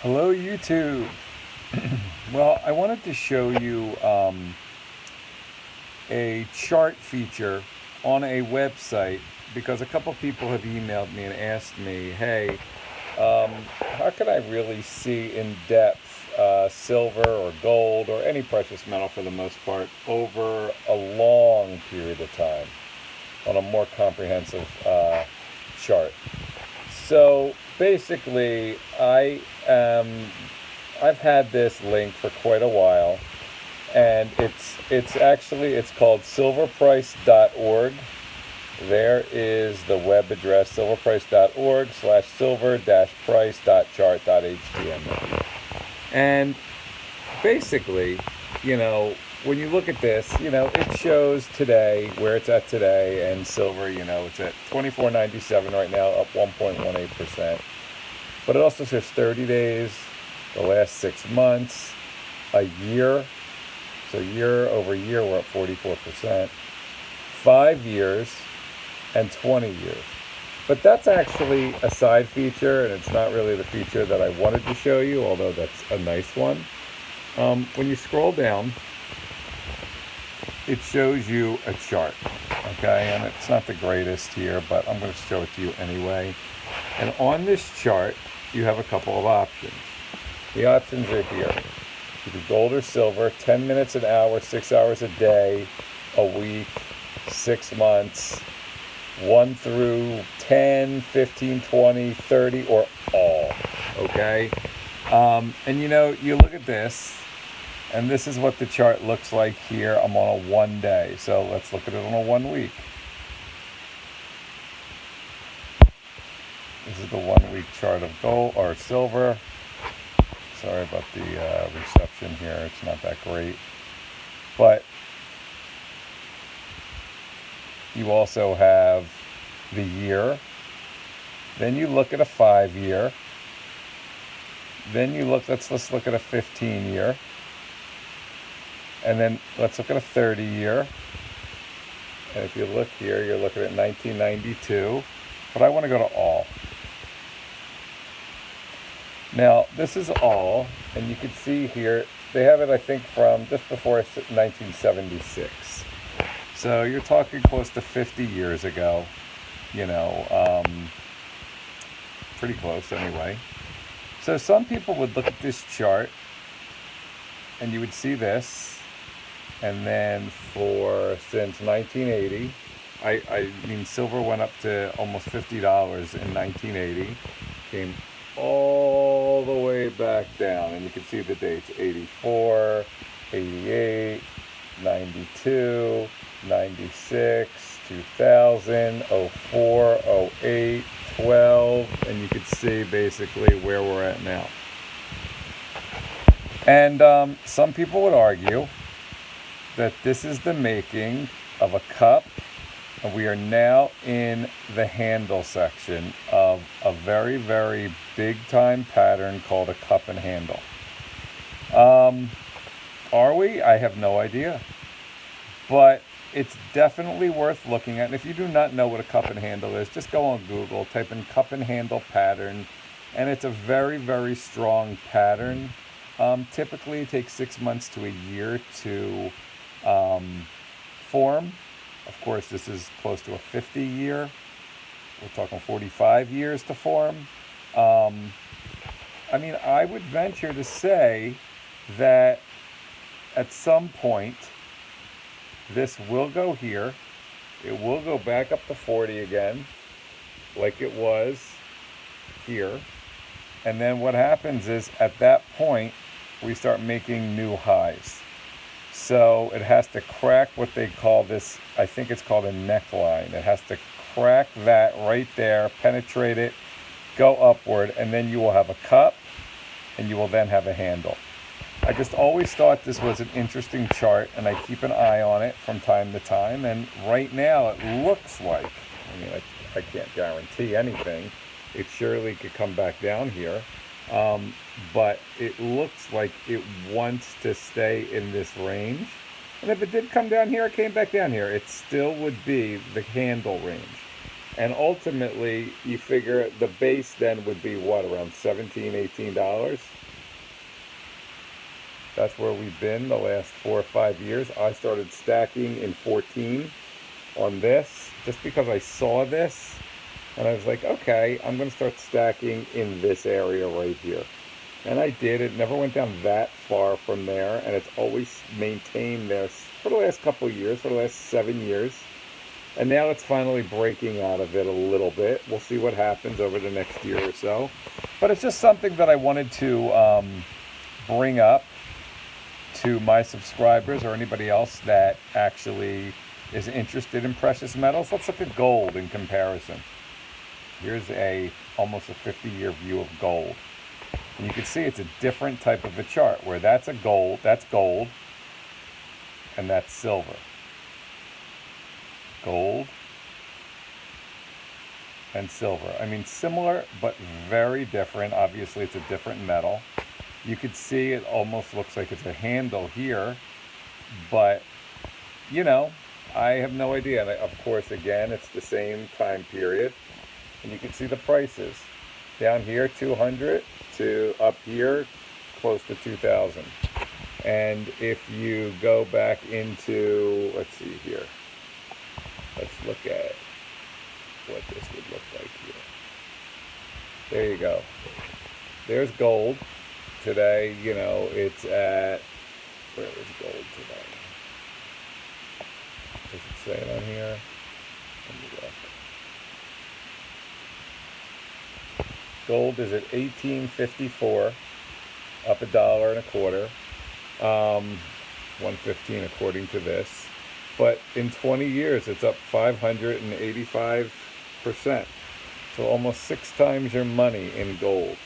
Hello, YouTube. Well, I wanted to show you a chart feature on a website because a couple people have emailed me and asked me, hey, how can I really see in depth silver or gold or any precious metal for the most part over a long period of time on a more comprehensive chart? So basically, I've had this link for quite a while, and it's called silverprice.org. There is the web address silverprice.org/silver-price.chart.html. And basically, when you look at this, it shows today where it's at today, and silver, it's at 24.97 right now, up 1.18%. But it also says 30 days, the last 6 months, a year. So year over year, we're up 44%. 5 years and 20 years. But that's actually a side feature, and it's not really the feature that I wanted to show you, although that's a nice one. When you scroll down, it shows you a chart, okay? And it's not the greatest here, but I'm going to show it to you anyway. And on this chart, you have a couple of options. The options are here. You do gold or silver, 10 minutes an hour, 6 hours a day, a week, 6 months, 1 through 10, 15, 20, 30, or all, okay? And you look at this, and this is what the chart looks like here. I'm on a 1 day, so let's look at it on a 1 week. This is the 1 week chart of gold or silver. Sorry about the reception here. It's not that great. But you also have the year. Then you look at a 5 year. Then let's look at a 15 year. And then let's look at a 30 year. And if you look here, you're looking at 1992. But I want to go to all. Now, this is all, and you can see here, they have it, I think, from just before 1976. So you're talking close to 50 years ago, pretty close anyway. So some people would look at this chart, and you would see this, and then since 1980, I mean, silver went up to almost $50 in 1980, came all the way back down, and you can see the dates: 84, 88, 92, 96, 2000, 04, 08, 12, and you can see basically where we're at now. And some people would argue that this is the making of a cup, and we are now in the handle section of a very, very big time pattern called a cup and handle. Are we? I have no idea. But it's definitely worth looking at. And if you do not know what a cup and handle is, just go on Google, type in cup and handle pattern, and it's a very, very strong pattern. Typically, it takes 6 months to a year to form. Of course, this is close to a 50 year. We're talking 45 years to form. I mean, I would venture to say that at some point, this will go here. It will go back up to 40 again, like it was here. And then what happens is, at that point, we start making new highs. So it has to crack what they call this, I think it's called a neckline. It has to crack that right there, penetrate it, go upward, and then you will have a cup, and you will then have a handle. I just always thought this was an interesting chart, and I keep an eye on it from time to time. And right now it looks like, I mean, I can't guarantee anything. It surely could come back down here. But it looks like it wants to stay in this range. And if it did come down here, it came back down here, it still would be the handle range. And ultimately, you figure the base then would be what, around $17, $18? That's where we've been the last 4 or 5 years. I started stacking in 14 on this just because I saw this and I was like, okay, I'm going to start stacking in this area right here. And I did. It never went down that far from there, and it's always maintained there for the last couple of years, for the last 7 years. And now it's finally breaking out of it a little bit. We'll see what happens over the next year or so. But it's just something that I wanted to bring up to my subscribers or anybody else that actually is interested in precious metals. Let's look at gold in comparison. Here's almost a 50-year view of gold. And you can see it's a different type of a chart where that's gold, and that's silver. Gold and silver. I mean, similar, but very different. Obviously, it's a different metal. You could see it almost looks like it's a handle here, but, you know, I have no idea. And of course, again, it's the same time period. And you can see the prices. Down here, 200 to up here, close to 2,000. And if you go back into, let's see here. Let's look at what this would look like here. There you go. There's gold. Today, you know, it's at, where is gold today? Does it say it on here? Let me look. Gold is at 1854, up $1.25, 115 according to this. But in 20 years, it's up 585%. So almost 6 times your money in gold.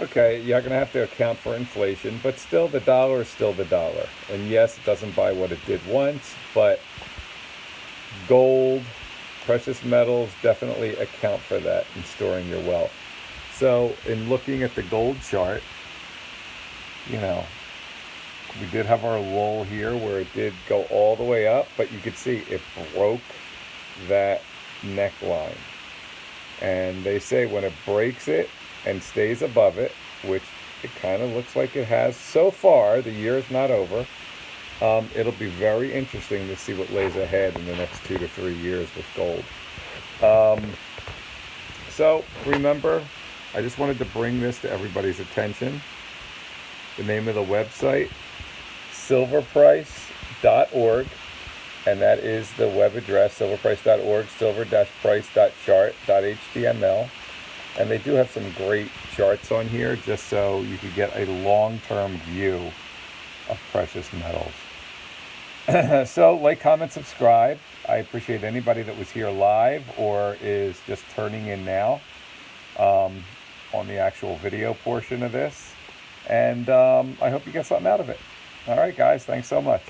Okay, you're going to have to account for inflation, but still the dollar is still the dollar. And yes, it doesn't buy what it did once, but gold, precious metals definitely account for that in storing your wealth. So in looking at the gold chart, you know, we did have our lull here where it did go all the way up, but you could see it broke that neckline. And they say when it breaks it and stays above it, which it kind of looks like it has so far, the year is not over, it'll be very interesting to see what lays ahead in the next 2 to 3 years with gold. So remember, I just wanted to bring this to everybody's attention. The name of the website, silverprice.org, and that is the web address, silverprice.org, silver-price.chart.html. And they do have some great charts on here just so you could get a long-term view of precious metals. So like, comment, subscribe. I appreciate anybody that was here live or is just turning in now on the actual video portion of this. And I hope you get something out of it. All right, guys, thanks so much.